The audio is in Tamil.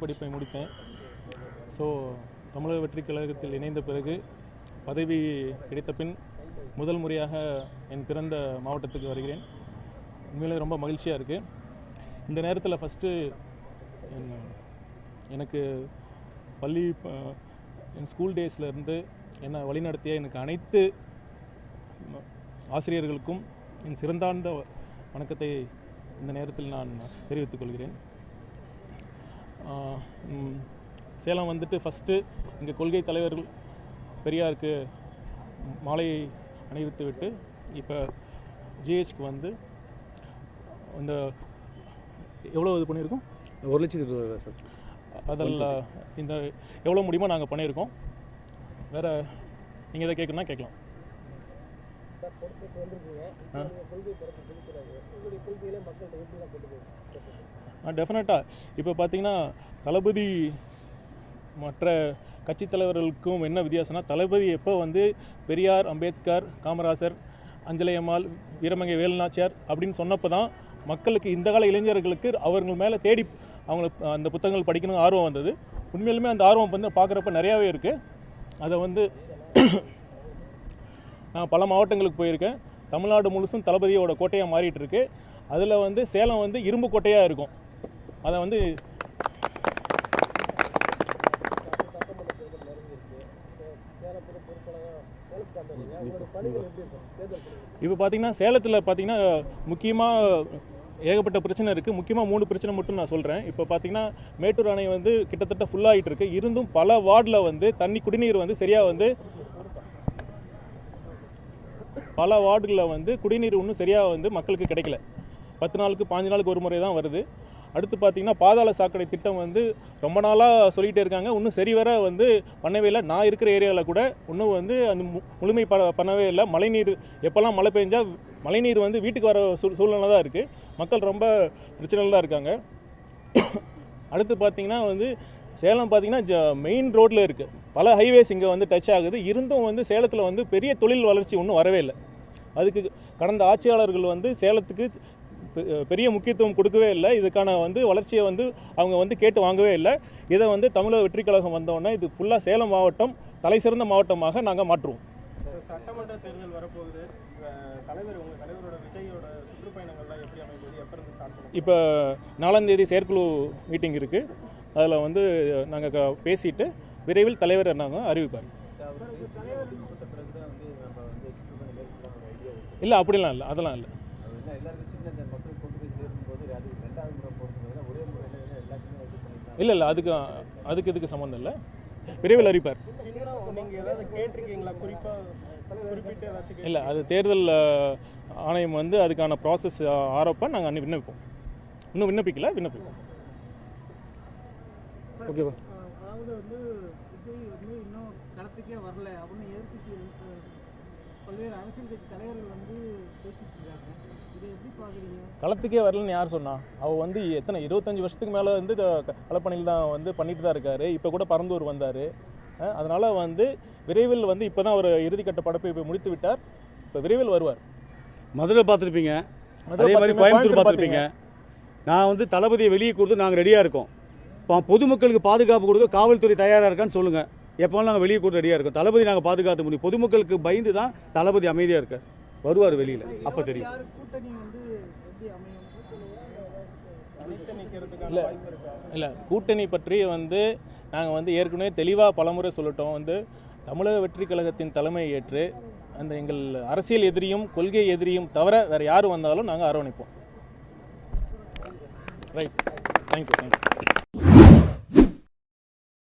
படிப்பை முடித்தேன். ஸோ தமிழக வெற்றிக் கழகத்தில் இணைந்த பிறகு பதவி கிடைத்த பின் முதல் முறையாக என் பிறந்த மாவட்டத்துக்கு வருகிறேன். உண்மையிலே ரொம்ப மகிழ்ச்சியாக இருக்குது. இந்த நேரத்தில் ஃபஸ்ட்டு எனக்கு பள்ளி என் ஸ்கூல் டேஸ்லேருந்து என்னை வழிநடத்திய எனக்கு அனைத்து ஆசிரியர்களுக்கும் என் சிறந்தார்ந்த வணக்கத்தை இந்த நேரத்தில் நான் தெரிவித்துக் கொள்கிறேன். சேலம் வந்துட்டு ஃபஸ்ட்டு இங்கே கொள்கை தலைவர்கள் பெரியாருக்கு மாலை அணிவித்து விட்டு இப்போ ஜிஹெச்க்கு வந்து இந்த எவ்வளோ இது பண்ணியிருக்கோம்? 1,20,000 சார். அதில் இந்த எவ்வளோ முடியுமோ நாங்கள் பண்ணியிருக்கோம். வேறு நீங்கள் எதை கேட்கணுன்னா கேட்கலாம். டெஃபினட்டாக இப்போ பார்த்தீங்கன்னா தளபதி மற்ற கட்சித் தலைவர்களுக்கும் என்ன வித்தியாசம்னா, தளபதி எப்போ வந்து பெரியார், அம்பேத்கர், காமராசர், அஞ்சலை அம்மாள், வீரமங்கை வேலுநாச்சியார் அப்படின்னு சொன்னப்போ தான் மக்களுக்கு, இந்த கால இளைஞர்களுக்கு அவர்கள் மேலே தேடி அவங்களுக்கு அந்த புத்தகங்கள் படிக்கணும் ஆர்வம் வந்தது. உண்மையிலுமே அந்த ஆர்வம் வந்து பார்க்குறப்ப நிறையாவே இருக்குது. அதை வந்து நான் பல மாவட்டங்களுக்கு போயிருக்கேன். தமிழ்நாடு முழுசும் தளபதியோட கோட்டையாக மாறிட்டு இருக்கு. அதில் வந்து சேலம் வந்து இரும்பு கோட்டையாக இருக்கும். அதை வந்து இப்போ பார்த்தீங்கன்னா சேலத்தில் பார்த்தீங்கன்னா முக்கியமாக ஏகப்பட்ட பிரச்சனை இருக்குது. முக்கியமாக 3 பிரச்சனை மட்டும் நான் சொல்கிறேன். இப்போ பார்த்தீங்கன்னா மேட்டூர் அணை வந்து கிட்டத்தட்ட ஃபுல்லாகிட்டு இருக்குது. இருந்தும் பல வார்டில் வந்து குடிநீர் வந்து சரியாக வந்து பல வார்டுகளில் வந்து குடிநீர் இன்னும் சரியாக வந்து மக்களுக்கு கிடைக்கல. 10 நாளுக்கு 15 நாளுக்கு ஒரு முறை தான் வருது. அடுத்து பார்த்திங்கன்னா பாதாள சாக்கடை திட்டம் வந்து ரொம்ப நாளாக சொல்லிகிட்டே இருக்காங்க. இன்னும் சரி வர வந்து பண்ணவே இல்லை. நான் இருக்கிற ஏரியாவில் கூட இன்னும் வந்து அந்த முழுமை பண்ணவே இல்லை. மழைநீர் எப்போல்லாம் மழை பெஞ்சால் மழைநீர் வந்து வீட்டுக்கு வர சூழ்நிலை தான் இருக்குது. மக்கள் ரொம்ப பிரச்சனையில் தான் இருக்காங்க. அடுத்து பார்த்திங்கன்னா வந்து சேலம் பார்த்திங்கன்னா மெயின் ரோட்டில் இருக்குது. பல ஹைவேஸ் இங்கே வந்து டச் ஆகுது. இருந்தும் வந்து சேலத்தில் வந்து பெரிய தொழில் வளர்ச்சி ஒன்றும் வரவே இல்லை. அதுக்கு கடந்த ஆட்சியாளர்கள் வந்து சேலத்துக்கு பெரிய முக்கியத்துவம் கொடுக்கவே இல்லை. இதுக்கான வந்து வளர்ச்சியை வந்து அவங்க வந்து கேட்டு வாங்கவே இல்லை. இதை வந்து தமிழக வெற்றிக் கழகம் வந்தோடனே இது ஃபுல்லாக சேலம் மாவட்டம் தலை சிறந்த மாவட்டமாக நாங்கள் மாற்றுவோம். சட்டமன்ற தேர்தல் வரப்போகுது. உங்கள் தலைவரோட விஜயோட சுற்றுப்பயணங்கள்லாம் எப்படி அமைப்பது, எப்போ இருந்து ஸ்டார்ட் பண்ணுவோம்? இப்போ 4ஆம் தேதி செயற்குழு மீட்டிங் இருக்குது. அதில் வந்து நாங்கள் பேசிட்டு விரைவில் தலைவர் நாங்கள் அறிவிப்பார். இல்லை அப்படிலாம் இல்லை, அதெல்லாம் இல்லை. இல்லை இல்லை, அதுக்கு இதுக்கு சம்மந்தம் இல்லை. விரைவில் அறிவிப்பார். இல்லை, அது தேர்தல் ஆணையம் வந்து அதுக்கான ப்ராசஸ் ஆரப்ப நாங்கள் விண்ணப்பிப்போம். இன்னும் விண்ணப்பிப்போம். ஓகேவா? அதாவது வந்து விஜய் வந்து இன்னும் களத்துக்கே வரல அப்படின்னு எதிர்கட்சி பல்வேறு அரசியல் கட்சி தலைவர்கள் வந்து பேசிட்டு இருக்காங்க. இதை எப்படி பார்க்குறீங்க? களத்துக்கே வரலன்னு யார் சொன்னா? அவர் வந்து எத்தனை 25 வருஷத்துக்கு மேலே வந்து களப்பணியில் தான் வந்து பண்ணிட்டு தான் இருக்காரு. இப்போ கூட பரந்தூர் வந்தார். அதனால் வந்து விரைவில் வந்து இப்போ தான் அவர் இறுதிக்கட்ட படப்பை முடித்து விட்டார். இப்போ விரைவில் வருவார். மதுரை பார்த்துருப்பீங்க, அதே மாதிரி கோயம்புத்தூர் பார்த்துருப்பீங்க. நான் வந்து தளபதியை வெளியே கொடுத்து நாங்கள் ரெடியாக இருக்கோம். இப்போ பொதுமக்களுக்கு பாதுகாப்பு கொடுக்க காவல்துறை தயாராக இருக்கான்னு சொல்லுங்கள். எப்போவும் நாங்கள் வெளியே கொடுத்து ரெடியாக இருக்கோம். தளபதி நாங்கள் பாதுகாத்த முடியும். பொதுமக்களுக்கு பயந்து தான் தளபதி அமைதியாக இருக்கார். வருவார் வெளியில், அப்போ தெரியும். இல்லை, கூட்டணி பற்றி வந்து நாங்கள் வந்து ஏற்கனவே தெளிவாக பலமுறை சொல்லிட்டோம். வந்து தமிழக வெற்றிக் கழகத்தின் தலைமையை ஏற்று அந்த எங்கள் அரசியல் எதிரியும் கொள்கை எதிரியும் தவிர வேறு யார் வந்தாலும் நாங்கள் அரவணைப்போம். Right, thank you.